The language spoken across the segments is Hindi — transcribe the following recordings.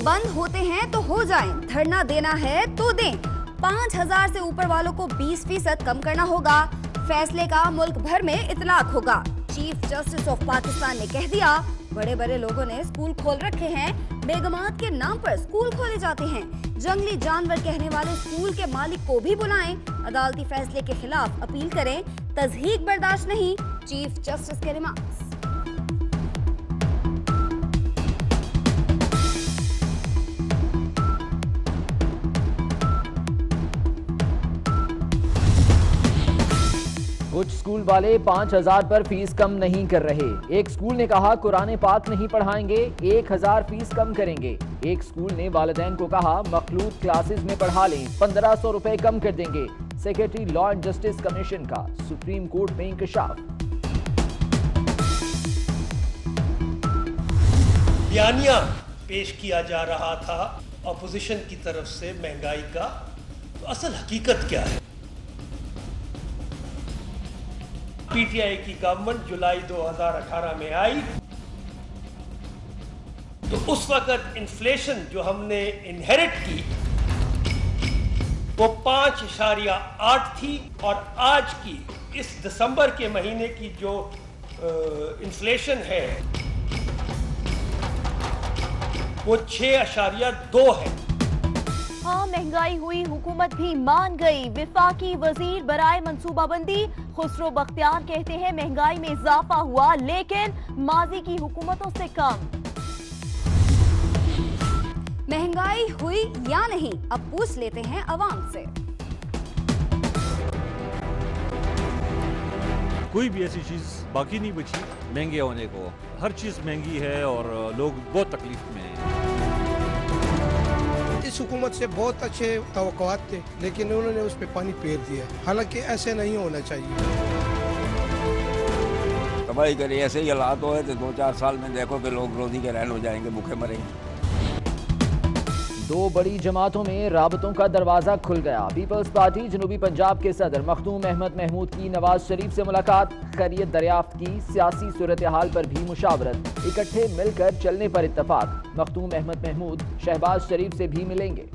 बंद होते हैं तो हो जाएं, धरना देना है तो दें। 5,000 से ऊपर वालों को 20% कम करना होगा। फैसले का मुल्क भर में इतलाक होगा। चीफ जस्टिस ऑफ पाकिस्तान ने कह दिया, बड़े बड़े लोगों ने स्कूल खोल रखे हैं, बेगमात के नाम पर स्कूल खोले जाते हैं। जंगली जानवर कहने वाले स्कूल के मालिक को भी बुलाएं। अदालती फैसले के खिलाफ अपील करें, तज़हीक बर्दाश्त नहीं। चीफ जस्टिस के रिमार्क्स। कुछ स्कूल वाले 5,000 पर फीस कम नहीं कर रहे। एक स्कूल ने कहा कुरान पाक नहीं पढ़ाएंगे, 1,000 फीस कम करेंगे। एक स्कूल ने वालिदैन को कहा मखलूत क्लासेस में पढ़ा लें, 1,500 रुपए कम कर देंगे। Secretary law and justice commission का सुप्रीम कोर्ट में इंकशाफ। बयानिया पेश किया जा रहा था अपोजिशन की तरफ से महंगाई का, तो असल हकीकत क्या है? पीटीआई की गवर्नमेंट जुलाई 2018 में आई तो उस वक्त इन्फ्लेशन जो हमने इनहेरिट की वो 5.8 थी, और आज की इस दिसंबर के महीने की जो इन्फ्लेशन है वो 6.2 है। हाँ, महंगाई हुई, हुकूमत भी मान गई। विफाकी वजीर बराए मंसूबाबंदी खुसरो बख्तियार कहते हैं महंगाई में इजाफा हुआ लेकिन माजी की हुकूमतों से कम। महंगाई हुई या नहीं, अब पूछ लेते हैं अवाम से। कोई भी ऐसी चीज बाकी नहीं बची महंगे होने को। हर चीज महंगी है और लोग बहुत तकलीफ में हैं। इस हुकूमत से बहुत अच्छे तवक्कुआत थे लेकिन उन्होंने उस पर पानी फेर दिया। हालांकि ऐसे नहीं होना चाहिए। तबाही करी, ऐसे ही हालात हो तो 2-4 साल में देखो कि लोग रोजी के रैन हो जाएंगे, भूखे मरेंगे। दो बड़ी जमातों में राबतों का दरवाजा खुल गया। पीपल्स पार्टी जनूबी पंजाब के सदर मखदूम अहमद महमूद की नवाज शरीफ से मुलाकात, खैरियत दरियाफ्त की, सियासी सूरत हाल पर भी मुशावरत, इकट्ठे मिलकर चलने पर इत्तफाक। मखदूम अहमद महमूद शहबाज शरीफ से भी मिलेंगे।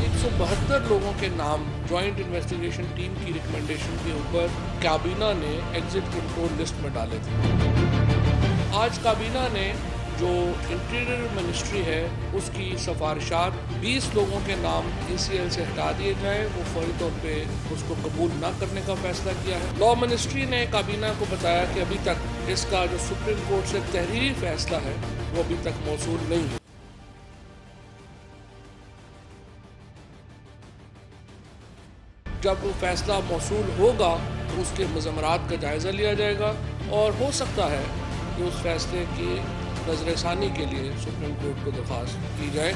172 लोगों के नाम ज्वाइंट इन्वेस्टिगेशन टीम की रिकमेंडेशन के ऊपर काबीना ने एग्जिट कंट्रोल लिस्ट में डाले थे। आज काबीना ने जो इंटीरियर मिनिस्ट्री है उसकी सिफारिशात 20 लोगों के नाम ECL से हटा दिए जाए, वो फौरी तौर पे उसको कबूल न करने का फैसला किया है। लॉ मिनिस्ट्री ने काबीना को बताया कि अभी तक इसका जो सुप्रीम कोर्ट से तहरीरी फैसला है वो अभी तक मौसूल नहीं है। जब वो फैसला मौसूल होगा तो उसके मज़मरात का जायज़ा लिया जाएगा और हो सकता है कि उस फैसले की नज़रसानी के लिए सुप्रीम कोर्ट को दरख्वास्त की जाए।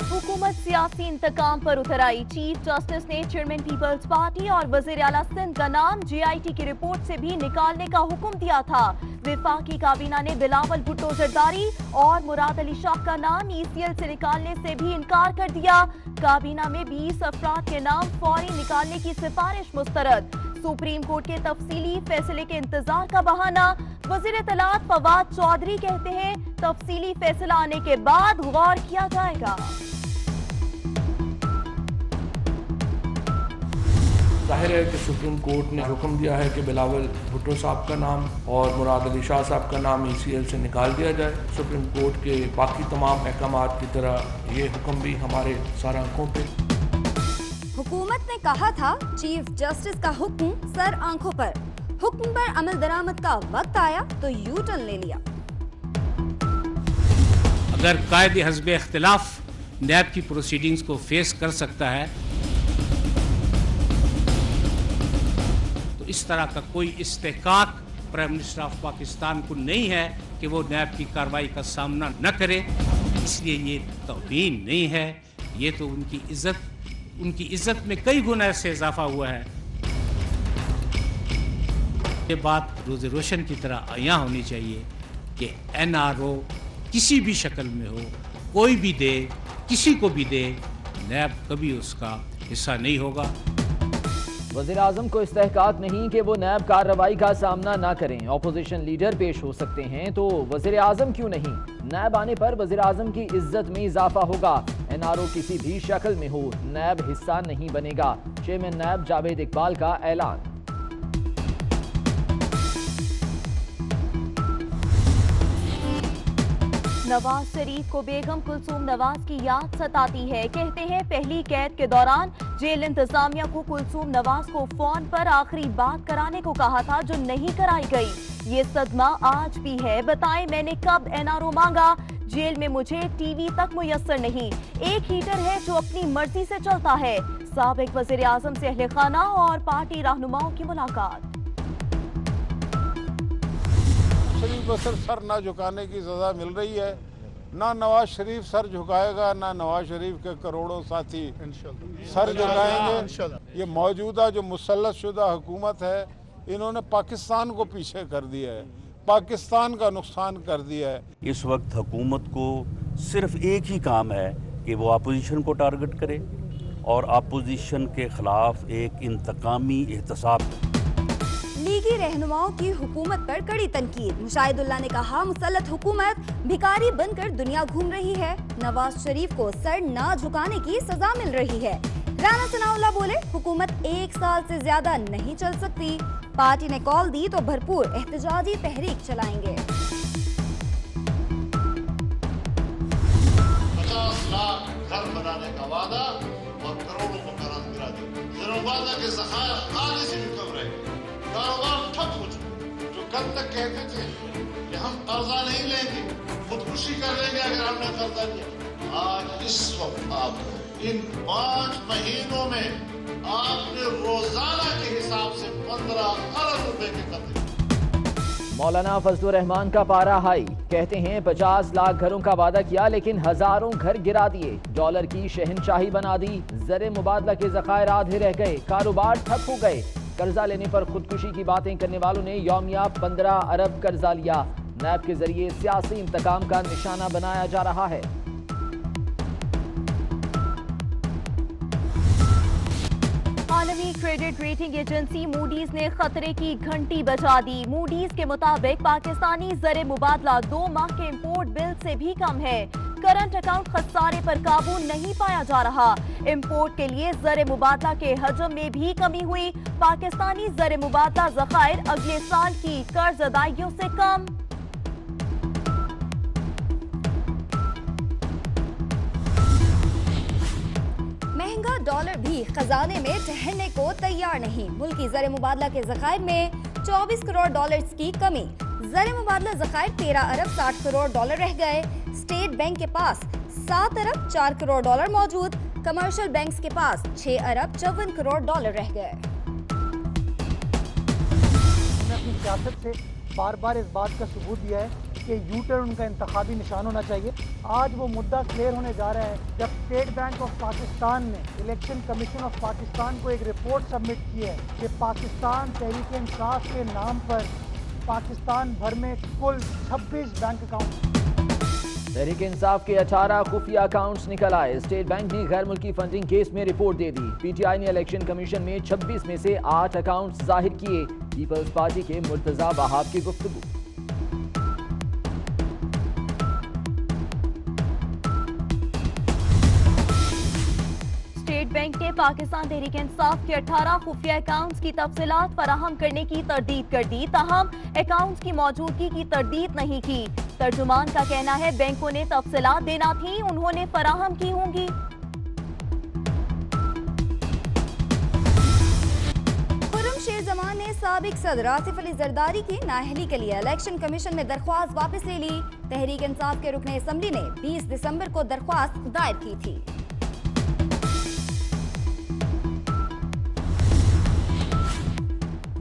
हुकूमत सियासी इंतकाम पर उतर आई। चीफ जस्टिस ने चेयरमैन पीपल्स पार्टी और वज़ीर आला सिंध का नाम JIT की रिपोर्ट से भी निकालने का हुक्म दिया था। विफाकी काबीना ने बिलावल भुट्टो जरदारी और मुराद अली शाह का नाम ECL से निकालने से भी इनकार कर दिया। काबीना में 20 अफराद के नाम फौरी निकालने की सिफारिश मुस्तरद। सुप्रीम कोर्ट के तफसीली फैसले के इंतजार का बहाना। वज़ीर इत्तलात फवाद चौधरी कहते हैं तफसीली फैसला आने के बाद गौर किया जाएगा। जाहिर है कि सुप्रीम कोर्ट ने हुक्म दिया है कि बिलावल भुट्टो साहब का नाम और मुराद अली शाह साहब का नाम ECL से निकाल दिया जाए। सुप्रीम कोर्ट के बाकी तमाम अहकामात की तरह ये हुक्म भी हमारे सारा आंखों पे। हुकूमत ने कहा था चीफ जस्टिस का हुक्म सर आंखों पर। हुक्म पर अमल दरामद का वक्त आया तो यू टर्न ले लिया। अगर कायदे हस्ब इख्तिलाफ नैब की प्रोसीडिंग्स को फेस कर सकता है तो इस तरह का कोई इस्तेहकाक प्राइम मिनिस्टर ऑफ पाकिस्तान को नहीं है कि वो नैब की कार्रवाई का सामना न करे। इसलिए ये तौहीन नहीं है, ये तो उनकी इज्जत में कई गुना से इजाफा हुआ है। ये बात रोज़ रोशन की तरह आया होनी चाहिए कि NRO किसी भी शक्ल में हो, कोई भी दे, किसी को भी दे, नैब कभी उसका हिस्सा नहीं होगा। वज़ीर आज़म को इस्तेहकाक नहीं कि वो नैब कार्रवाई का सामना ना करें। ऑपोजिशन लीडर पेश हो सकते हैं तो वज़ीर आज़म क्यों नहीं? नैब आने पर वज़ीर आज़म की इज्जत में इजाफा होगा। NRO किसी भी शक्ल में हो, नैब हिस्सा नहीं बनेगा। चेयरमैन नैब जावेद इकबाल का ऐलान। नवाज शरीफ को बेगम कुलसूम नवाज की याद सताती है। कहते हैं पहली कैद के दौरान जेल इंतजामिया को कुलसूम नवाज को फोन पर आखिरी बात कराने को कहा था जो नहीं कराई गई। ये सदमा आज भी है। बताएं मैंने कब NRO मांगा? जेल में मुझे टीवी तक मुयस्सर नहीं। एक हीटर है जो अपनी मर्जी से चलता है। साबिक वज़ीर आज़म से अहले खाना और पार्टी रहनुमाओं की मुलाकात। शरीफ को सिर्फ सर ना झुकाने की सजा मिल रही है। ना नवाज शरीफ सर झुकाएगा, ना नवाज शरीफ के करोड़ों साथी सर झुकाएंगे। ये मौजूदा जो मुसल्लत शुदा हुकूमत है, इन्होंने पाकिस्तान को पीछे कर दिया है, पाकिस्तान का नुकसान कर दिया है। इस वक्त हुकूमत को सिर्फ एक ही काम है कि वो अपोजिशन को टारगेट करे और अपोजिशन के खिलाफ एक इंतकामी एहतसाब करे। लीगी रहनुमाओं की हुकूमत पर कड़ी तनकीद। मुशाहिदुल्लाह ने कहा मुसल्लत हुकूमत भिखारी बनकर दुनिया घूम रही है। नवाज शरीफ को सर ना झुकाने की सजा मिल रही है। राना सनाउल्लाह बोले हुकूमत 1 साल से ज्यादा नहीं चल सकती। पार्टी ने कॉल दी तो भरपूर एहतजाजी तहरीक चलाएंगे। 50 लाख घर बनाने का वादा और करोड़ों को कर्ज गिरा दिया। वादा के ज़खायर खाली से भी कम रहे, कारोबार ठप हो चुका। जो कल तक कहते थे कि हम कर्जा नहीं लेंगे, खुदकुशी कर लेंगे अगर हमने कर्जा लिया, आज इस वक्त आप इन 5 महीनों में आपने रोजाना के हिसाब से 15 अरब रुपए के कर्जे। मौलाना फजलुर रहमान का पारा हाई। कहते हैं 50 लाख घरों का वादा किया लेकिन हजारों घर गिरा दिए। डॉलर की शहनशाही बना दी। ज़र मुबादला के ज़खायर आधे रह गए। कारोबार ठप हो गए। कर्जा लेने पर खुदकुशी की बातें करने वालों ने यौमिया 15 अरब कर्जा लिया। नैब के जरिए सियासी इंतकाम का निशाना बनाया जा रहा है। आलमी क्रेडिट रेटिंग एजेंसी मूडीज ने खतरे की घंटी बजा दी। मूडीज के मुताबिक पाकिस्तानी ज़र मुबादला 2 माह के इंपोर्ट बिल से भी कम है। करंट अकाउंट खसारे पर काबू नहीं पाया जा रहा। इंपोर्ट के लिए ज़र मुबादला के हजम में भी कमी हुई। पाकिस्तानी ज़र मुबादला ज़खायर अगले साल की कर्ज अदायगियों से कम। महंगा डॉलर भी खजाने में ठहरने को तैयार नहीं। मुल्की ज़र मुबादला के ज़खायर में 24 करोड़ डॉलर्स की कमी। ज़र मुबादला ज़खायर 13 अरब 60 करोड़ डॉलर रह गए। स्टेट बैंक के पास 7 अरब 4 करोड़ डॉलर मौजूद। कमर्शियल बैंक्स के पास 6 अरब 54 करोड़ डॉलर रह गए। अपनी सियासत से बार बार इस बात का सबूत दिया है कि यू टर्न उनका इंतखाबी निशान होना चाहिए। आज वो मुद्दा क्लियर होने जा रहा है जब स्टेट बैंक ऑफ पाकिस्तान ने इलेक्शन कमीशन ऑफ पाकिस्तान को एक रिपोर्ट सबमिट की है कि पाकिस्तान तहरीक इंसाफ के नाम पर पाकिस्तान भर में कुल 26 बैंक अकाउंट। तहरीक इंसाफ के 18 खुफिया अकाउंट्स निकल आए। स्टेट बैंक ने गैर मुल्की फंडिंग केस में रिपोर्ट दे दी। PTI ने इलेक्शन कमीशन में 26 में से 8 अकाउंट्स जाहिर किए। पीपल्स पार्टी के मुर्तजा वहाब की गुफ्तगू। स्टेट बैंक ने पाकिस्तान तहरीक इंसाफ के 18 खुफिया अकाउंट्स की तफसीलात फराहम करने की तरदीद कर दी, ताहम अकाउंट्स की मौजूदगी की तरदीद नहीं की। तर्जुमान का कहना है बैंकों ने तफसीलात देना थी, उन्होंने फराहम की होंगी। खुर्रम जमान ने साबिक सदर आसिफ अली जरदारी की नाअहली के लिए इलेक्शन कमीशन में दरख्वास्त वापस ले ली। तहरीक इंसाफ के रुकने असम्बली ने 20 दिसंबर को दरख्वास्त दायर की थी।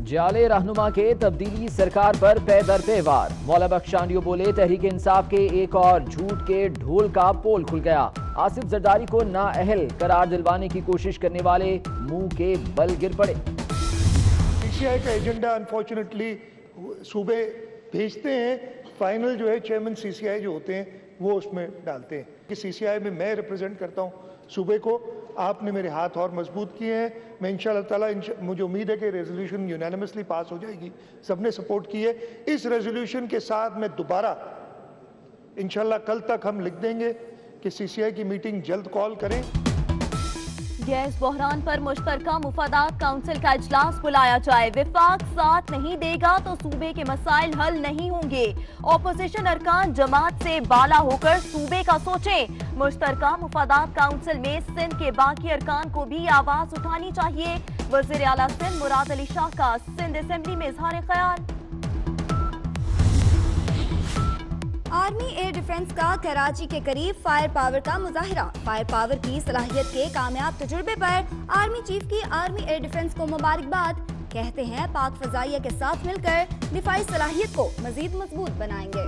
जाले रहनुमा के तब्दीली सरकार पर पे दर पे वार। मौला बख्शांडियो बोले तहरीक इंसाफ के एक और झूठ के ढोल का पोल खुल गया। आसिफ जरदारी को नाअहल करार दिलवाने की कोशिश करने वाले मुंह के बल गिर पड़े। CCI का एजेंडा अनफॉर्चुनेटली सूबे भेजते हैं, फाइनल जो है चेयरमैन CCI जो होते हैं वो उसमें डालते हैं कि CCI में मैं रिप्रेजेंट करता हूँ, सूबे को। आपने मेरे हाथ और मजबूत किए हैं। मैं इंशाअल्लाह ताला मुझे उम्मीद है कि रेजोल्यूशन यूनानिमसली पास हो जाएगी। सबने सपोर्ट की है। इस रेजोल्यूशन के साथ मैं दोबारा इंशाअल्लाह कल तक हम लिख देंगे कि CCI की मीटिंग जल्द कॉल करें। गैस बहरान पर मुश्तरका मुफादात काउंसिल का इजलास बुलाया जाए। विफाक साथ नहीं देगा तो सूबे के मसाइल हल नहीं होंगे। ऑपोजिशन अरकान जमात से बाला होकर सूबे का सोचें। मुश्तरका मुफादात काउंसिल में सिंध के बाकी अरकान को भी आवाज उठानी चाहिए। वज़ीर आला सिंध मुराद अली शाह का सिंध असेंबली में इजहार ख्याल। आर्मी एयर डिफेंस का कराची के करीब फायर पावर का मुजाहिरा। फायर पावर की सलाहियत के कामयाब तजुर्बे पर आर्मी चीफ की आर्मी एयर डिफेंस को मुबारकबाद। कहते हैं पाक फजाइया के साथ मिलकर दिफाई सलाहियत को मजीद मजबूत बनाएंगे।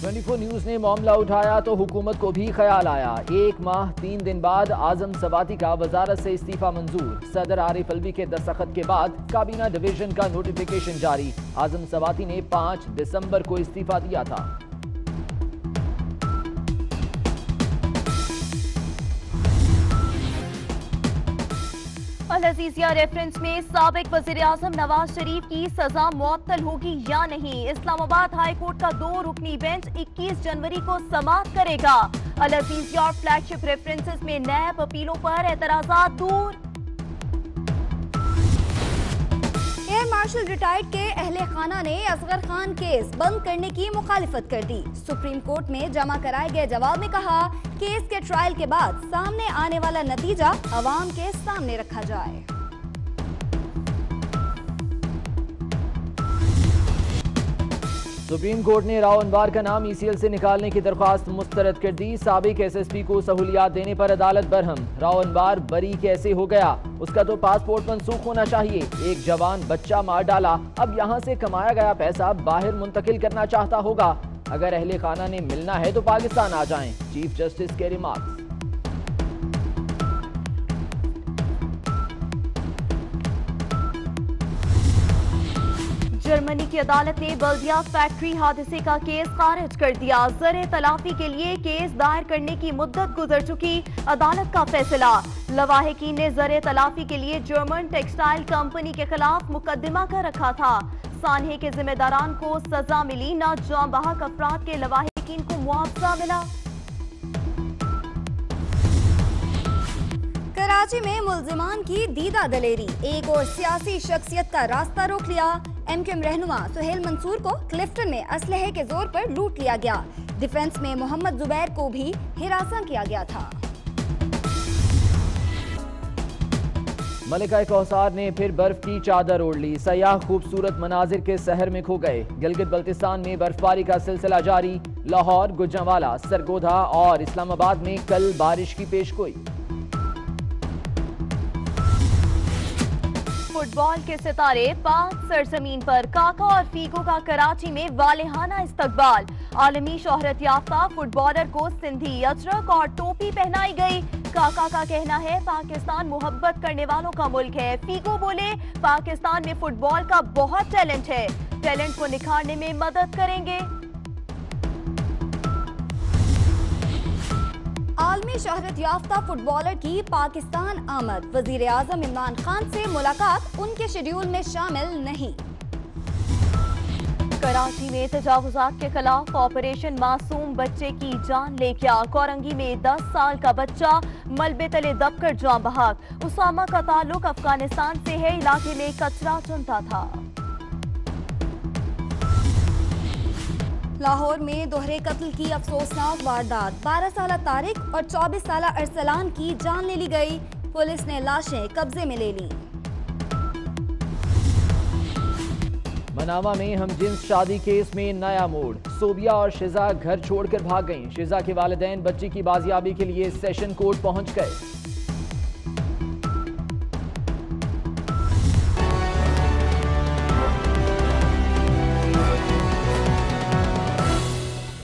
24 न्यूज ने मामला उठाया तो हुकूमत को भी ख्याल आया। 1 माह 3 दिन बाद आजम सवाती का वजारत से इस्तीफा मंजूर। सदर आरिफ अलवी के दस्तखत के बाद काबीना डिवीजन का नोटिफिकेशन जारी। आजम सवाती ने 5 दिसंबर को इस्तीफा दिया था। अल-अज़ीज़िया रेफरेंस में साबिक वज़ीर आज़म नवाज शरीफ की सजा मुअत्तल होगी या नहीं। इस्लामाबाद हाई कोर्ट का 2 रुकनी बेंच 21 जनवरी को समाअत करेगा। अल-अज़ीज़िया फ्लैगशिप रेफरेंसेस में नैब अपीलों पर एतराज़ात दूर। एयर मार्शल रिटायर्ड के अहले खाना ने असगर खान केस बंद करने की मुखालिफत कर दी। सुप्रीम कोर्ट में जमा कराए गए जवाब में कहा केस के ट्रायल के बाद सामने आने वाला नतीजा अवाम के सामने रखा जाए। सुप्रीम कोर्ट ने राव अनवार का नाम ECL से निकालने की दरख्वास्त मुस्तरद कर दी। साबिक SSP को सहूलियात देने पर अदालत बरहम। राव अनवार बरी कैसे हो गया? उसका तो पासपोर्ट मनसूख होना चाहिए। एक जवान बच्चा मार डाला, अब यहाँ से कमाया गया पैसा बाहर मुंतकिल करना चाहता होगा। अगर अहले खाना ने मिलना है तो पाकिस्तान आ जाएं। चीफ जस्टिस के रिमार्क्स। जर्मनी की अदालत ने बल्दिया फैक्ट्री हादसे का केस खारिज कर दिया। ज़र तलाफी के लिए केस दायर करने की मुद्दत गुजर चुकी। अदालत का फैसला। लवाहिकीन ने ज़र तलाफी के लिए जर्मन टेक्सटाइल कंपनी के खिलाफ मुकदमा कर रखा था। सानहे के जिम्मेदारान को सजा मिली, न जाँ बहक अफराद के लवाहिकीन को मुआवजा मिला। कराची में मुल्जिमान की दीदा दलेरी। एक और सियासी शख्सियत का रास्ता रोक लिया। MQM रहनुमा सुहेल मंसूर को क्लिफ्टन में असलहे के जोर पर लूट लिया गया। डिफेंस में मोहम्मद जुबैर को भी हिरासा किया गया था। मलिका कौसार ने फिर बर्फ की चादर ओढ़ ली। सयाह खूबसूरत मनाजिर के सहर में खो गए। गिलगित बल्तिस्तान में बर्फबारी का सिलसिला जारी। लाहौर, गुजरांवाला, सरगोधा और इस्लामाबाद में कल बारिश की पेशगोई। फुटबॉल के सितारे पाक सरजमीन पर काका और फीगो का कराची में वालेहाना इस्तकबाल। आलमी शोहरत याफ्ता फुटबॉलर को सिंधी अजरक और टोपी पहनाई गई। काका का कहना है पाकिस्तान मोहब्बत करने वालों का मुल्क है। फीगो बोले पाकिस्तान में फुटबॉल का बहुत टैलेंट है, टैलेंट को निखारने में मदद करेंगे। आलमी शोहरत याफ्ता फुटबॉलर की पाकिस्तान आमद। वजीर आजम इमरान खान से मुलाकात उनके शेड्यूल में शामिल नहीं। कराची में तजावुजात के खिलाफ ऑपरेशन मासूम बच्चे की जान ले गया। कोरंगी में 10 साल का बच्चा मलबे तले दबकर जान बहक। उसामा का ताल्लुक अफगानिस्तान से है, इलाके में कचरा चुनता था। लाहौर में दोहरे कत्ल की अफसोसनाक वारदात। 12 साला तारिक और 24 साला अरसलान की जान ले ली गई। पुलिस ने लाशें कब्जे में ले ली। मनामा में हमजिन्स शादी केस में नया मोड़। सोबिया और शिजा घर छोड़कर भाग गईं। शिजा के वालिदैन बच्ची की बाजियाबी के लिए सेशन कोर्ट पहुंच गए।